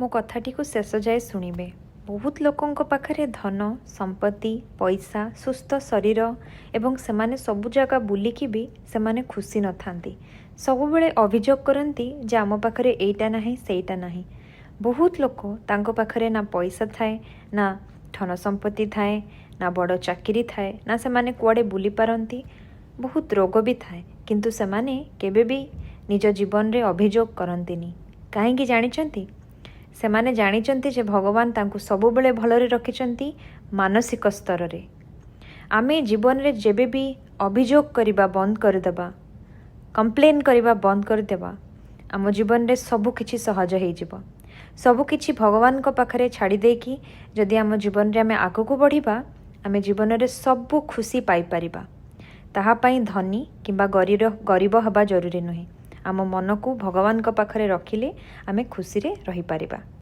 ମୋ କଥାଟିକୁ ଶେଷ ଯାଏ ଶୁଣିବେ। ବହୁତ ଲୋକଙ୍କ ପାଖରେ ଧନ, ସମ୍ପତ୍ତି, ପଇସା, ସୁସ୍ଥ ଶରୀର ଏବଂ ସେମାନେ ସବୁ ଜାଗା ବୁଲିକି ବି ସେମାନେ ଖୁସି ନଥାନ୍ତି। ସବୁବେଳେ ଅଭିଯୋଗ କରନ୍ତି ଯେ ଆମ ପାଖରେ ଏଇଟା ନାହିଁ, ସେଇଟା ନାହିଁ। ବହୁତ ଲୋକ ତାଙ୍କ ପାଖରେ ନା ପଇସା ଥାଏ, ନା ଧନ ସମ୍ପତ୍ତି ଥାଏ, ନା ବଡ଼ ଚାକିରି ଥାଏ, ନା ସେମାନେ କୁଆଡ଼େ ବୁଲି ପାରନ୍ତି। ବହୁତ ରୋଗ ବି ଥାଏ, କିନ୍ତୁ ସେମାନେ କେବେ ବି ନିଜ ଜୀବନରେ ଅଭିଯୋଗ କରନ୍ତିନି। କାହିଁକି ଜାଣିଛନ୍ତି? ସେମାନେ ଜାଣିଛନ୍ତି ଯେ ଭଗବାନ ତାଙ୍କୁ ସବୁବେଳେ ଭଲରେ ରଖିଛନ୍ତି ମାନସିକ ସ୍ତରରେ। ଆମେ ଜୀବନରେ ଯେବେ ବି ଅଭିଯୋଗ କରିବା ବନ୍ଦ କରିଦେବା, କମ୍ପ୍ଲେନ୍ କରିବା ବନ୍ଦ କରିଦେବା, ଆମ ଜୀବନରେ ସବୁ କିଛି ସହଜ ହେଇଯିବ। ସବୁକିଛି ଭଗବାନଙ୍କ ପାଖରେ ଛାଡ଼ି ଦେଇକି ଯଦି ଆମ ଜୀବନରେ ଆମେ ଆଗକୁ ବଢ଼ିବା, ଆମେ ଜୀବନରେ ସବୁ ଖୁସି ପାଇପାରିବା। ତାହା ପାଇଁ ଧନୀ କିମ୍ବା ଗରିବ ହେବା ଜରୁରୀ ନୁହେଁ। ଆମ ମନକୁ ଭଗବାନଙ୍କ ପାଖରେ ରଖିଲେ ଆମେ ଖୁସିରେ ରହିପାରିବା।